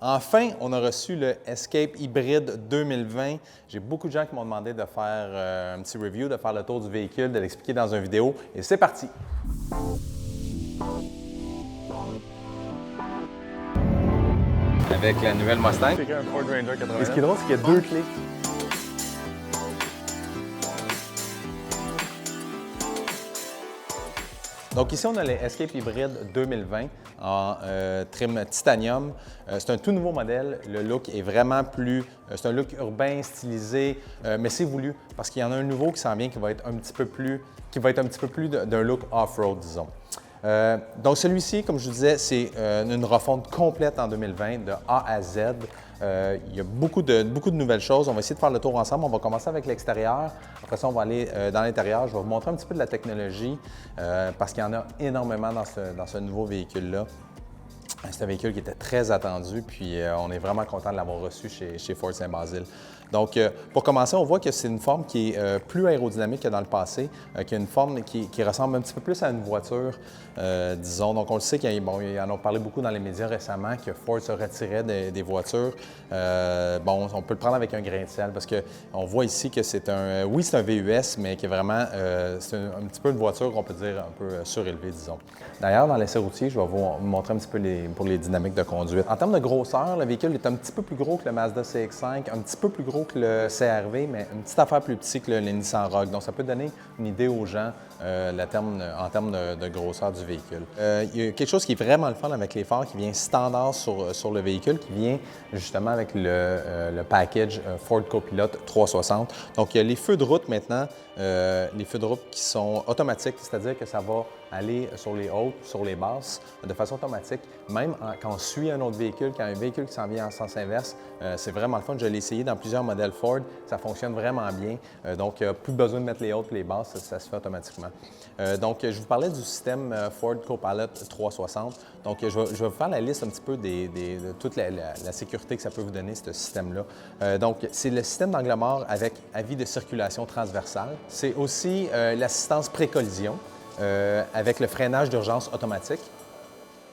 Enfin, on a reçu le Escape Hybrid 2020. J'ai beaucoup de gens qui m'ont demandé de faire un petit review, de faire le tour du véhicule, de l'expliquer dans une vidéo. Et c'est parti! Avec la nouvelle Mustang. C'est un Ford Ranger 80. Et ce qui est drôle, c'est qu'il y a deux clés. Donc ici, on a le Escape Hybrid 2020 en trim titanium. C'est un tout nouveau modèle. Le look est vraiment plus... c'est un look urbain, stylisé, mais c'est voulu parce qu'il y en a un nouveau qui s'en vient qui va être un petit peu plus d'un look off-road, disons. Donc celui-ci, comme je vous disais, c'est une refonte complète en 2020 de A à Z. Il y a beaucoup de nouvelles choses. On va essayer de faire le tour ensemble. On va commencer avec l'extérieur. Après ça, on va aller dans l'intérieur. Je vais vous montrer un petit peu de la technologie parce qu'il y en a énormément dans ce nouveau véhicule-là. C'est un véhicule qui était très attendu, puis on est vraiment content de l'avoir reçu chez Ford Saint-Basile. Donc, pour commencer, on voit que c'est une forme qui est plus aérodynamique que dans le passé, qui a une forme qui ressemble un petit peu plus à une voiture, disons. Donc, on le sait qu'ils en ont parlé beaucoup dans les médias récemment, que Ford se retirait des voitures. Bon, on peut le prendre avec un grain de sel parce qu'on voit ici que c'est un... oui, c'est un VUS, mais qui est vraiment... c'est un petit peu une voiture qu'on peut dire un peu surélevée, disons. D'ailleurs, dans l'essai routier, je vais vous montrer un petit peu pour les dynamiques de conduite. En termes de grosseur, le véhicule est un petit peu plus gros que le Mazda CX-5, un petit peu plus gros que le CR-V, mais une petite affaire plus petite que le Nissan Rogue. Donc, ça peut donner une idée aux gens en termes de grosseur du véhicule. Il y a quelque chose qui est vraiment le fun avec les phares qui vient standard sur le véhicule, qui vient justement avec le package Ford Copilot 360. Donc, il y a les feux de route maintenant, les feux de route qui sont automatiques, c'est-à-dire que ça va aller sur les hautes, sur les basses, de façon automatique. Même quand on suit un autre véhicule, quand un véhicule qui s'en vient en sens inverse, c'est vraiment le fun. Je l'ai essayé dans plusieurs modèles Ford, ça fonctionne vraiment bien. Donc, plus besoin de mettre les hautes et les basses, ça se fait automatiquement. Donc, je vous parlais du système Ford Copilot 360. Donc, je vais vous faire la liste un petit peu de toute la sécurité que ça peut vous donner, ce système-là. Donc, c'est le système d'angle mort avec avis de circulation transversale. C'est aussi l'assistance pré-collision. Avec le freinage d'urgence automatique.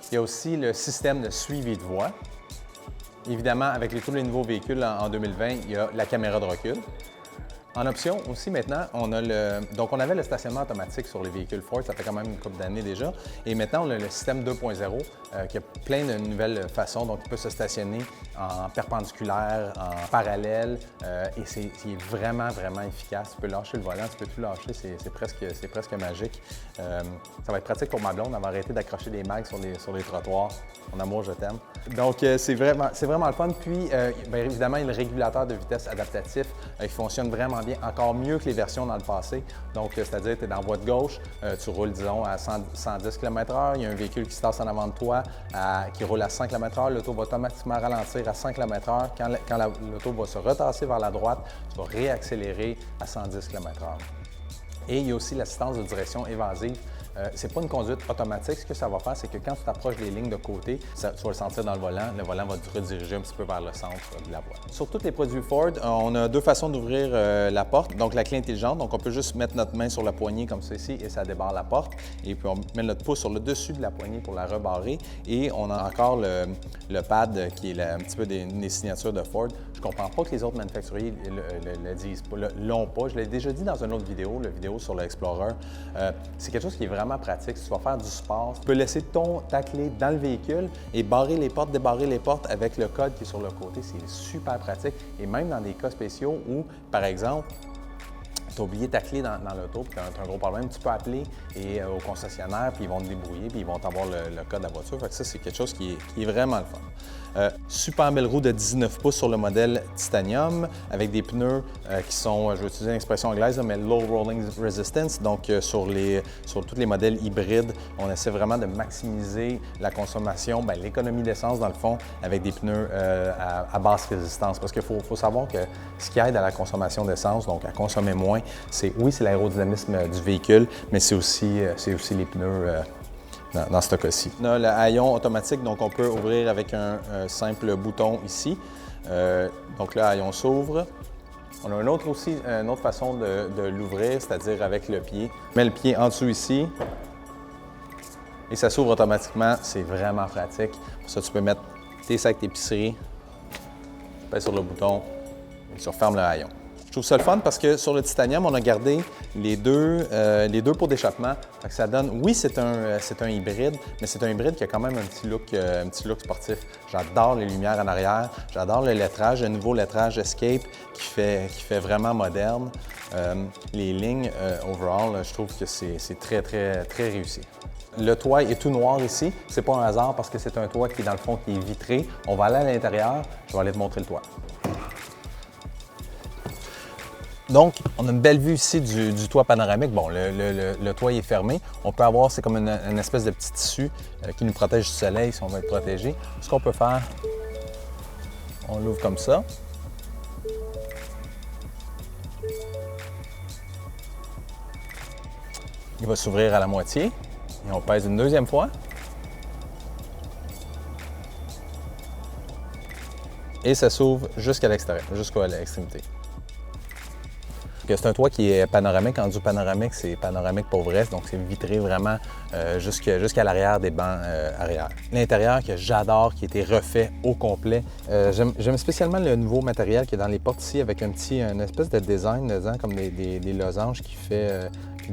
Il y a aussi le système de suivi de voie. Évidemment, avec tous les nouveaux véhicules en 2020, il y a la caméra de recul. En option aussi maintenant, on avait le stationnement automatique sur les véhicules Ford, ça fait quand même une couple d'années déjà. Et maintenant, on a le système 2.0 qui a plein de nouvelles façons. Donc, il peut se stationner en perpendiculaire, en parallèle et c'est vraiment, vraiment efficace. Tu peux lâcher le volant, tu peux tout lâcher, c'est presque magique. Ça va être pratique pour ma blonde, elle va arrêter d'accrocher des mags sur les trottoirs. Mon amour, je t'aime. Donc, c'est vraiment le fun. Puis, bien évidemment, il y a le régulateur de vitesse adaptatif qui fonctionne vraiment bien, encore mieux que les versions dans le passé. Donc, c'est-à-dire, tu es dans la voie de gauche, tu roules, disons, à 110 km/h, il y a un véhicule qui se tasse en avant de toi qui roule à 100 km/h, l'auto va automatiquement ralentir à 100 km/h. Quand l'auto va se retasser vers la droite, tu vas réaccélérer à 110 km/h. Et il y a aussi l'assistance de direction évasive. C'est pas une conduite automatique. Ce que ça va faire, c'est que quand tu t'approches des lignes de côté, tu vas le sentir dans le volant va te rediriger un petit peu vers le centre de la voie. Sur tous les produits Ford, on a deux façons d'ouvrir la porte. Donc, la clé intelligente. Donc, on peut juste mettre notre main sur la poignée comme ceci et ça débarre la porte. Et puis, on met notre pouce sur le dessus de la poignée pour la rebarrer. Et on a encore le pad qui est un petit peu des signatures de Ford. Je comprends pas que les autres manufacturiers le disent pas, l'ont pas. Je l'ai déjà dit dans une autre vidéo, la vidéo sur l'Explorer. C'est quelque chose qui est vraiment pratique. Si tu vas faire du sport, tu peux laisser ta clé dans le véhicule et barrer les portes, débarrer les portes avec le code qui est sur le côté. C'est super pratique. Et même dans des cas spéciaux où, par exemple, tu as oublié ta clé dans l'auto, puis tu as un gros problème, tu peux appeler au concessionnaire, puis ils vont te débrouiller, puis ils vont t'avoir le code de la voiture. Fait que ça, c'est quelque chose qui est vraiment le fun. Super belle roue de 19 pouces sur le modèle Titanium, avec des pneus qui sont, je vais utiliser une expression anglaise, mais low rolling resistance. Donc, sur tous les modèles hybrides, on essaie vraiment de maximiser la consommation, l'économie d'essence, dans le fond, avec des pneus à basse résistance. Parce qu'il faut savoir que ce qui aide à la consommation d'essence, donc à consommer moins, c'est l'aérodynamisme du véhicule, mais c'est aussi les pneus dans ce cas-ci. On a le haillon automatique, donc on peut ouvrir avec un simple bouton ici. Donc le haillon s'ouvre. On a une autre façon de l'ouvrir, c'est-à-dire avec le pied. On met le pied en dessous ici et ça s'ouvre automatiquement. C'est vraiment pratique. Pour ça, tu peux mettre tes sacs d'épicerie, tu pèses sur le bouton et tu refermes le haillon. Je trouve ça le fun parce que sur le titanium, on a gardé les deux pots d'échappement. Ça donne, oui, c'est un hybride, mais c'est un hybride qui a quand même un petit look sportif. J'adore les lumières en arrière, j'adore le lettrage, le nouveau lettrage Escape qui fait vraiment moderne. Les lignes, overall, je trouve que c'est très, très, très réussi. Le toit est tout noir ici. C'est pas un hasard parce que c'est un toit qui est dans le fond qui est vitré. On va aller à l'intérieur, je vais aller te montrer le toit. Donc, on a une belle vue ici du toit panoramique. Bon, le toit est fermé. On peut avoir, c'est comme une espèce de petit tissu qui nous protège du soleil si on veut être protégé. Ce qu'on peut faire, on l'ouvre comme ça. Il va s'ouvrir à la moitié et on pèse une deuxième fois. Et ça s'ouvre jusqu'à l'extérieur, jusqu'à l'extrémité. C'est un toit qui est panoramique. En du panoramique, c'est panoramique pour vrai, donc c'est vitré vraiment jusqu'à l'arrière des bancs arrière. L'intérieur que j'adore, qui a été refait au complet. J'aime spécialement le nouveau matériel qui est dans les portes ici avec une espèce de design dedans, comme des losanges qui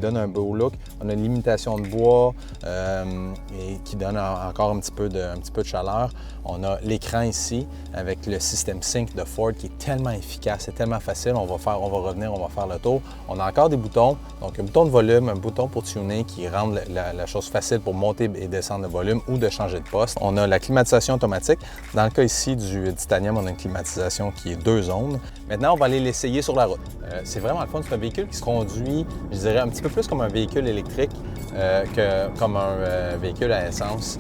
donne un beau look. On a une limitation de bois et qui donne encore un petit peu de chaleur. On a l'écran ici avec le système Sync de Ford qui est tellement efficace, c'est tellement facile. On va revenir, on va faire le tour. On a encore des boutons, donc un bouton de volume, un bouton pour tuner qui rendent la chose facile pour monter et descendre le volume ou de changer de poste. On a la climatisation automatique. Dans le cas ici du titanium, on a une climatisation qui est 2 zones. Maintenant, on va aller l'essayer sur la route. C'est vraiment le fun, c'est un véhicule qui se conduit, je dirais, un petit peu plus comme un véhicule électrique que comme un véhicule à essence.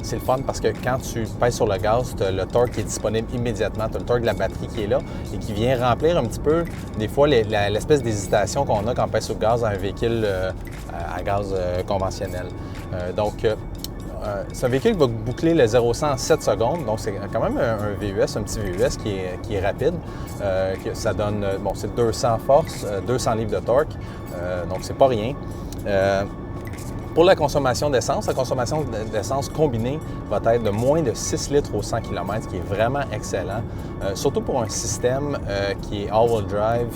C'est le fun parce que quand tu pèses sur le gaz, tu as le torque qui est disponible immédiatement. Tu as le torque de la batterie qui est là et qui vient remplir un petit peu, des fois, l'espèce d'hésitation qu'on a quand on pèse sur le gaz dans un véhicule à gaz conventionnel. C'est un véhicule qui va boucler le 0-100 en 7 secondes, donc c'est quand même un VUS, un petit VUS qui est rapide. Ça donne, c'est 200 force, 200 livres de torque, donc c'est pas rien. Pour la consommation d'essence combinée va être de moins de 6 litres au 100 km, ce qui est vraiment excellent, surtout pour un système qui est all-wheel drive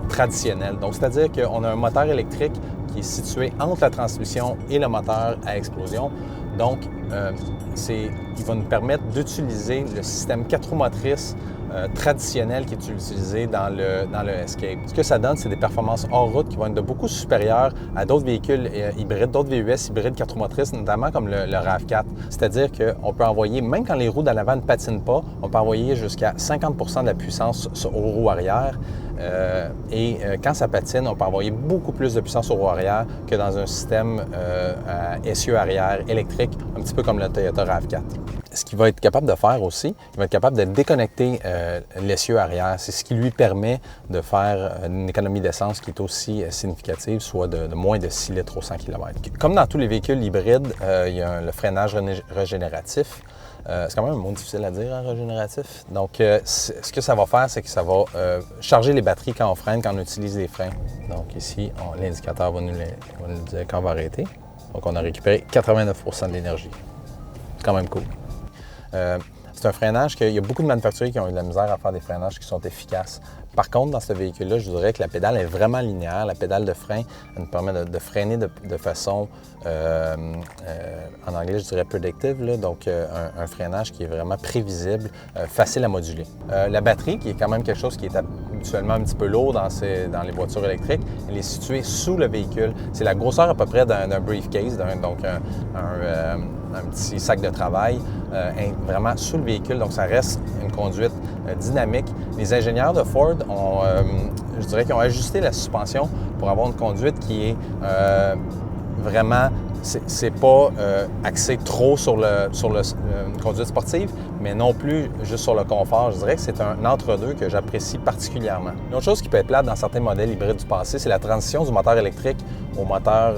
traditionnel. Donc, c'est-à-dire qu'on a un moteur électrique qui est situé entre la transmission et le moteur à explosion. Donc, il va nous permettre d'utiliser le système 4 roues motrices traditionnel qui est utilisé dans le Escape. Ce que ça donne, c'est des performances hors route qui vont être de beaucoup supérieures à d'autres véhicules hybrides, d'autres VUS hybrides 4 roues motrices, notamment comme le RAV4. C'est-à-dire qu'on peut envoyer, même quand les roues d'en avant ne patinent pas, on peut envoyer jusqu'à 50 % de la puissance aux roues arrière. Quand ça patine, on peut envoyer beaucoup plus de puissance aux roues arrière que dans un système à essieu arrière électrique, un petit peu comme le Toyota RAV4. Ce qu'il va être capable de faire aussi, il va être capable de déconnecter l'essieu arrière. C'est ce qui lui permet de faire une économie d'essence qui est aussi significative, soit de moins de 6 litres au 100 km. Comme dans tous les véhicules hybrides, il y a le freinage régénératif. C'est quand même un mot difficile à dire, hein, régénératif. Donc, ce que ça va faire, c'est que ça va charger les batteries quand on freine, quand on utilise les freins. Donc ici, l'indicateur va nous dire quand on va arrêter. Donc, on a récupéré 89 % de l'énergie. C'est quand même cool. C'est un freinage qu'il y a beaucoup de manufacturiers qui ont eu de la misère à faire des freinages qui sont efficaces. Par contre, dans ce véhicule-là, je dirais que la pédale est vraiment linéaire. La pédale de frein, elle nous permet de freiner de façon, en anglais, je dirais predictive, là, donc un freinage qui est vraiment prévisible, facile à moduler. La batterie, qui est quand même quelque chose qui est habituellement un petit peu lourd dans les voitures électriques, elle est située sous le véhicule. C'est la grosseur à peu près d'un briefcase, donc un petit sac de travail, vraiment sous le véhicule, donc ça reste une conduite dynamique. Les ingénieurs de Ford je dirais qu'ils ont ajusté la suspension pour avoir une conduite qui est vraiment, c'est pas axé trop sur une conduite sportive, mais non plus juste sur le confort. Je dirais que c'est un entre-deux que j'apprécie particulièrement. Une autre chose qui peut être plate dans certains modèles hybrides du passé, c'est la transition du moteur électrique au moteur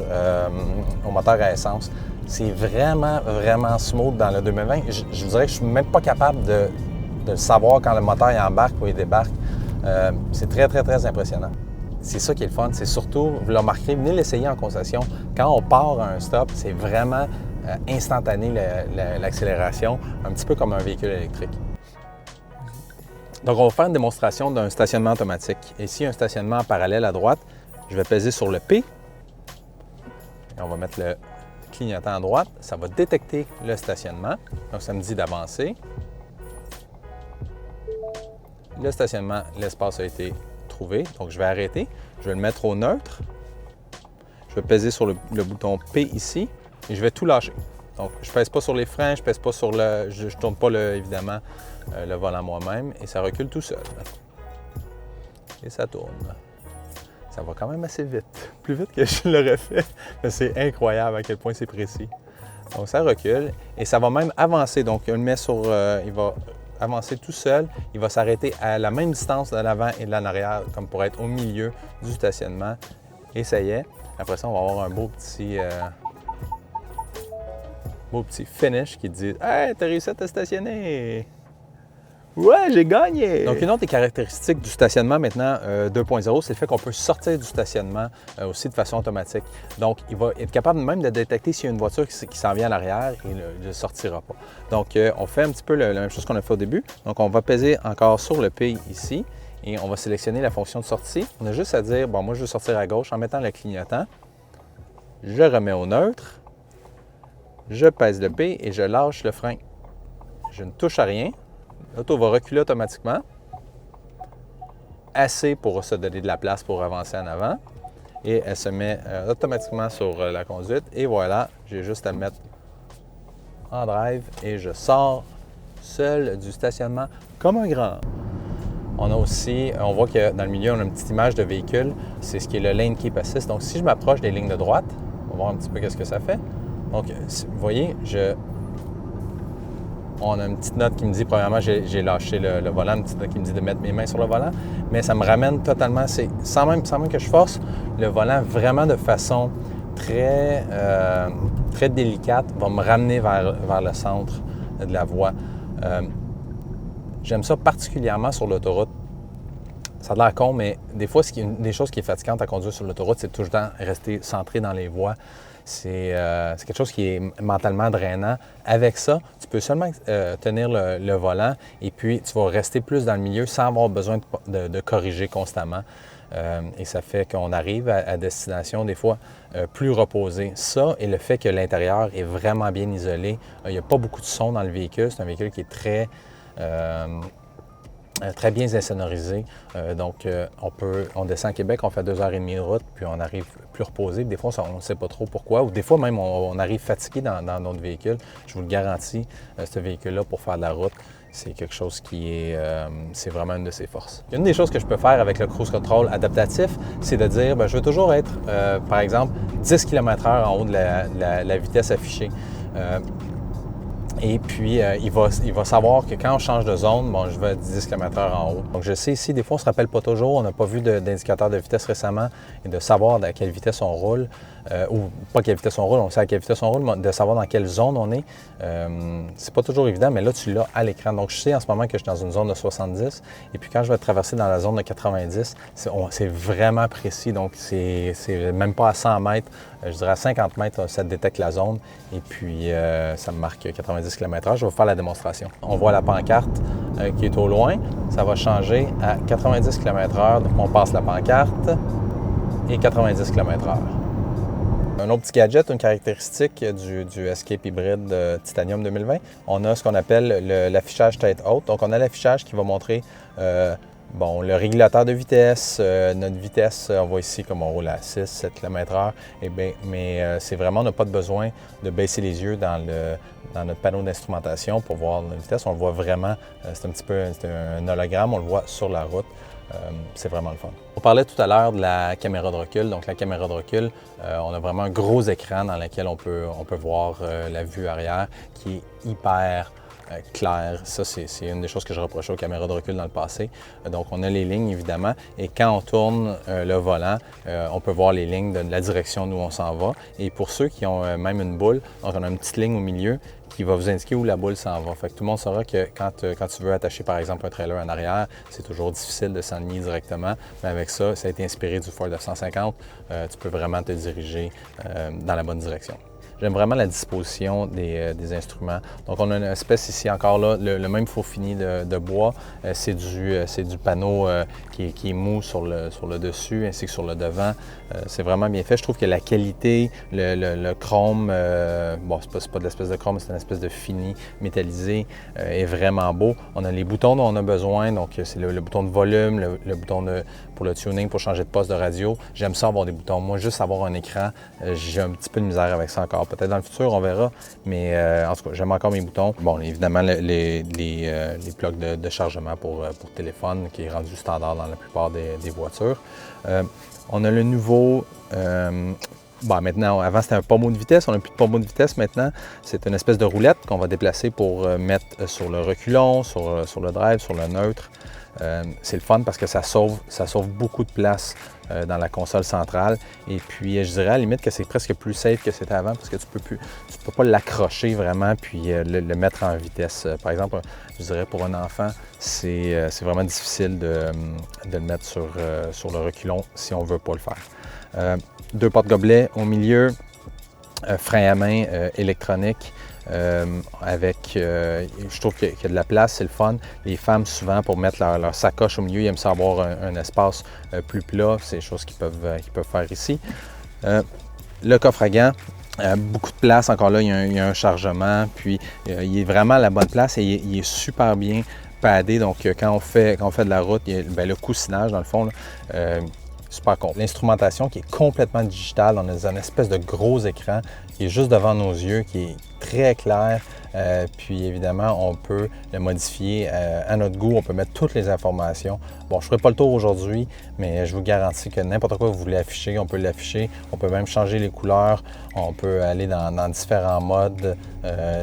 à essence. C'est vraiment, vraiment smooth dans le 2020. Je dirais que je ne suis même pas capable de savoir quand le moteur il embarque ou il débarque. C'est très, très, très impressionnant. C'est ça qui est le fun. C'est surtout, vous le remarquerez, venez l'essayer en concession. Quand on part à un stop, c'est vraiment instantané l'accélération, un petit peu comme un véhicule électrique. Donc, on va faire une démonstration d'un stationnement automatique. Ici, un stationnement en parallèle à droite. Je vais peser sur le P. Et on va mettre le clignotant à droite. Ça va détecter le stationnement. Donc, ça me dit d'avancer. Le stationnement, l'espace a été trouvé. Donc, je vais arrêter. Je vais le mettre au neutre. Je vais peser sur le bouton P ici et je vais tout lâcher. Donc, je ne pèse pas sur les freins, je ne pèse pas sur le... Je ne tourne pas, évidemment, le volant moi-même et ça recule tout seul. Et ça tourne. Ça va quand même assez vite. Plus vite que je l'aurais fait. Mais c'est incroyable à quel point c'est précis. Donc, ça recule et ça va même avancer. Donc, on le met sur... il va avancer tout seul. Il va s'arrêter à la même distance de l'avant et de l'en arrière, comme pour être au milieu du stationnement. Et ça y est. Après ça, on va avoir un beau petit finish qui dit « Hey, t'as réussi à te stationner! » Ouais, j'ai gagné! Donc, une autre des caractéristiques du stationnement maintenant 2.0, c'est le fait qu'on peut sortir du stationnement aussi de façon automatique. Donc, il va être capable même de détecter s'il y a une voiture qui s'en vient à l'arrière et ne sortira pas. Donc, on fait un petit peu la même chose qu'on a fait au début. Donc, on va peser encore sur le P ici et on va sélectionner la fonction de sortie. On a juste à dire, bon, moi, je veux sortir à gauche en mettant le clignotant. Je remets au neutre. Je pèse le P et je lâche le frein. Je ne touche à rien. L'auto va reculer automatiquement. Assez pour se donner de la place pour avancer en avant. Et elle se met automatiquement sur la conduite. Et voilà, j'ai juste à le mettre en drive et je sors seul du stationnement comme un grand. On a aussi, on voit que dans le milieu, on a une petite image de véhicule. C'est ce qui est le Lane Keep Assist. Donc, si je m'approche des lignes de droite, on va voir un petit peu qu'est-ce que ça fait. Donc, vous voyez, on a une petite note qui me dit, premièrement, j'ai lâché le volant, une petite note qui me dit de mettre mes mains sur le volant, mais ça me ramène totalement, sans même que je force, le volant vraiment de façon très délicate va me ramener vers le centre de la voie. J'aime ça particulièrement sur l'autoroute. Ça a l'air con, mais des fois, une des choses qui est fatigante à conduire sur l'autoroute, c'est tout le temps rester centré dans les voies. C'est quelque chose qui est mentalement drainant. Avec ça, tu peux seulement tenir le volant et puis tu vas rester plus dans le milieu sans avoir besoin de corriger constamment. Et ça fait qu'on arrive à destination des fois plus reposé. Ça et le fait que l'intérieur est vraiment bien isolé. Il n'y a pas beaucoup de son dans le véhicule. C'est un véhicule qui est très bien insonorisé. Donc, on descend à Québec, on fait 2h30 de route, puis on arrive plus reposé. Des fois, on ne sait pas trop pourquoi. Ou des fois, même, on arrive fatigué dans notre véhicule. Je vous le garantis, ce véhicule-là, pour faire de la route, c'est quelque chose c'est vraiment une de ses forces. Une des choses que je peux faire avec le cruise control adaptatif, c'est de dire, je veux toujours être, par exemple, 10 km/h en haut de la vitesse affichée. Et puis, il va savoir que quand on change de zone, je vais à 10 km/h en haut. Donc, je sais ici, des fois, on ne se rappelle pas toujours, on n'a pas vu d'indicateur de vitesse récemment, et de savoir à quelle vitesse on roule, ou pas quelle vitesse on roule, on sait à quelle vitesse on roule, mais de savoir dans quelle zone on est, c'est pas toujours évident, mais là, tu l'as à l'écran. Donc, je sais en ce moment que je suis dans une zone de 70, et puis quand je vais traverser dans la zone de 90, c'est vraiment précis, donc c'est même pas à 100 mètres, je dirais à 50 mètres, ça détecte la zone, et puis ça me marque 90 km/h. Je vais vous faire la démonstration. On voit la pancarte qui est au loin. Ça va changer à 90 km/h. Donc, on passe la pancarte et 90 km/h. Un autre petit gadget, une caractéristique du Escape hybride Titanium 2020, on a ce qu'on appelle l'affichage tête haute. Donc, on a l'affichage qui va montrer le régulateur de vitesse, notre vitesse, on voit ici comme on roule à 6-7 km/h, mais c'est vraiment, on n'a pas de besoin de baisser les yeux dans notre panneau d'instrumentation pour voir notre vitesse. On le voit vraiment, c'est un hologramme, on le voit sur la route. C'est vraiment le fun. On parlait tout à l'heure de la caméra de recul. Donc, la caméra de recul, on a vraiment un gros écran dans lequel on peut voir la vue arrière qui est hyper clair. Ça, c'est une des choses que je reprochais aux caméras de recul dans le passé. Donc, on a les lignes, évidemment, et quand on tourne le volant, on peut voir les lignes de la direction d'où on s'en va. Et pour ceux qui ont même une boule, donc on a une petite ligne au milieu qui va vous indiquer où la boule s'en va. Fait que tout le monde saura que quand tu veux attacher, par exemple, un trailer en arrière, c'est toujours difficile de s'enligner directement. Mais avec ça, ça a été inspiré du Ford F-150. Tu peux vraiment te diriger dans la bonne direction. J'aime vraiment la disposition des instruments. Donc, on a une espèce ici encore là, le même faux fini de bois. C'est du panneau qui est mou sur le dessus ainsi que sur le devant. C'est vraiment bien fait. Je trouve que la qualité, le chrome, bon, c'est pas de l'espèce de chrome, c'est une espèce de fini métallisé, est vraiment beau. On a les boutons dont on a besoin, donc c'est le bouton de volume, le bouton pour le tuning, pour changer de poste de radio. J'aime ça avoir des boutons. Moi, juste avoir un écran, j'ai un petit peu de misère avec ça encore. Peut-être dans le futur, on verra, mais en tout cas, j'aime encore mes boutons. Bon, évidemment, les plugs de chargement pour téléphone, qui est rendu standard dans la plupart des voitures. On a le nouveau... Bon, maintenant, avant, c'était un pommeau de vitesse. On n'a plus de pommeau de vitesse maintenant. C'est une espèce de roulette qu'on va déplacer pour mettre sur le reculon, sur le drive, sur le neutre. C'est le fun parce que ça sauve beaucoup de place dans la console centrale. Et puis, je dirais à la limite que c'est presque plus safe que c'était avant parce que tu peux pas l'accrocher vraiment puis le mettre en vitesse. Par exemple, je dirais pour un enfant, c'est vraiment difficile de le mettre sur le reculon si on ne veut pas le faire. 2 porte-gobelets au milieu, frein à main électronique. Je trouve qu'il y a de la place, c'est le fun. Les femmes, souvent, pour mettre leur sacoche au milieu, ils aiment ça avoir un espace plus plat. C'est des choses qu'ils peuvent faire ici. Le coffre à gants, beaucoup de place. Encore là, il y a un chargement. Puis, il est vraiment à la bonne place et il est super bien padé. Donc, quand on fait de la route, il y a le coussinage, dans le fond, là, super con. L'instrumentation qui est complètement digitale, on a une espèce de gros écran qui est juste devant nos yeux, qui est très clair. Puis évidemment, on peut le modifier à notre goût, on peut mettre toutes les informations. Bon, je ne ferai pas le tour aujourd'hui, mais je vous garantis que n'importe quoi que vous voulez afficher, on peut l'afficher. On peut même changer les couleurs, on peut aller dans différents modes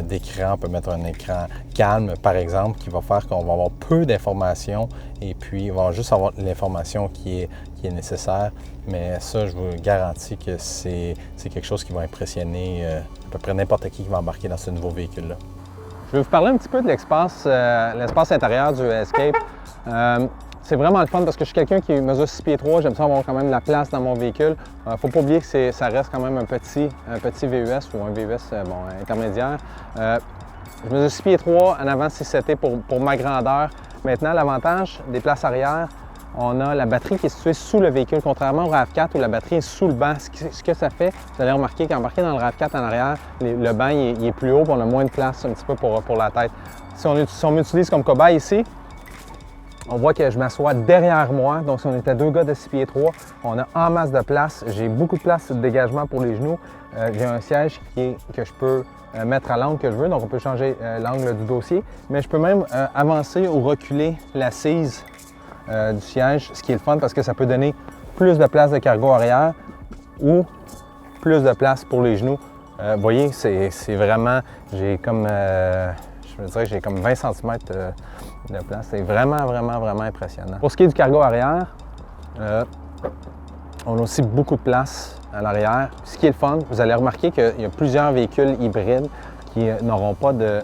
d'écran. On peut mettre un écran calme, par exemple, qui va faire qu'on va avoir peu d'informations et puis on va juste avoir l'information qui est nécessaire. Mais ça, je vous garantis que c'est quelque chose qui va impressionner à peu près n'importe qui va embarquer dans ce nouveau véhicule-là. Je vais vous parler un petit peu de l'espace intérieur du Escape. C'est vraiment le fun parce que je suis quelqu'un qui mesure 6 pieds 3, j'aime ça avoir quand même de la place dans mon véhicule. Il ne faut pas oublier que ça reste quand même un petit VUS ou un VUS intermédiaire. Je mesure 6 pieds 3, en avant 6,7 pour ma grandeur. Maintenant, l'avantage des places arrière, on a la batterie qui est située sous le véhicule, contrairement au RAV4 où la batterie est sous le banc. Ce que ça fait, vous allez remarquer qu'embarqué dans le RAV4 en arrière, le banc il est plus haut, on a moins de place un petit peu pour la tête. Si on m'utilise comme cobaye ici, on voit que je m'assois derrière moi. Donc, si on était 2 gars de 6 pieds 3, on a en masse de place. J'ai beaucoup de place de dégagement pour les genoux. J'ai un siège que je peux mettre à l'angle que je veux. Donc, on peut changer l'angle du dossier. Mais je peux même avancer ou reculer l'assise du siège, ce qui est le fun parce que ça peut donner plus de place de cargo arrière ou plus de place pour les genoux. Vous voyez, c'est vraiment, j'ai comme, je me dirais que j'ai comme 20 cm de place. C'est vraiment, vraiment, vraiment impressionnant. Pour ce qui est du cargo arrière, on a aussi beaucoup de place à l'arrière. Ce qui est le fun, vous allez remarquer qu'il y a plusieurs véhicules hybrides qui n'auront pas de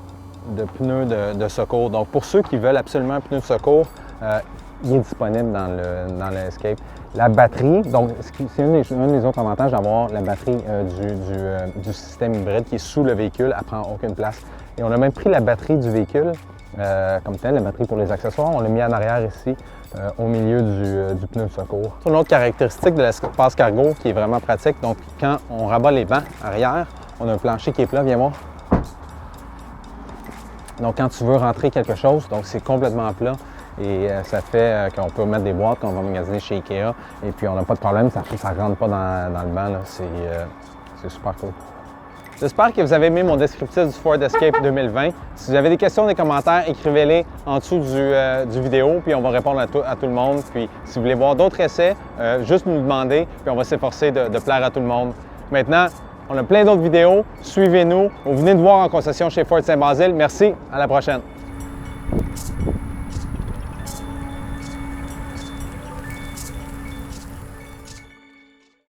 pneus de secours. Donc, pour ceux qui veulent absolument un pneu de secours, il est disponible dans le Escape. La batterie, donc c'est un des autres avantages d'avoir la batterie du système hybride qui est sous le véhicule, elle ne prend aucune place. Et on a même pris la batterie du véhicule comme telle, la batterie pour les accessoires, on l'a mis en arrière ici, au milieu du pneu de secours. Une autre caractéristique de l'espace cargo qui est vraiment pratique, donc quand on rabat les bancs arrière, on a un plancher qui est plat, viens voir. Donc quand tu veux rentrer quelque chose, donc c'est complètement plat. Et ça fait qu'on peut mettre des boîtes qu'on va magasiner chez Ikea et puis on n'a pas de problème, ça ne rentre pas dans le banc. C'est super cool. J'espère que vous avez aimé mon descriptif du Ford Escape 2020. Si vous avez des questions, des commentaires, écrivez-les en dessous du vidéo, puis on va répondre à tout le monde. Puis si vous voulez voir d'autres essais, juste nous demander, puis on va s'efforcer de plaire à tout le monde. Maintenant, on a plein d'autres vidéos. Suivez-nous. Vous venez de voir en concession chez Ford Saint-Basile. Merci. À la prochaine.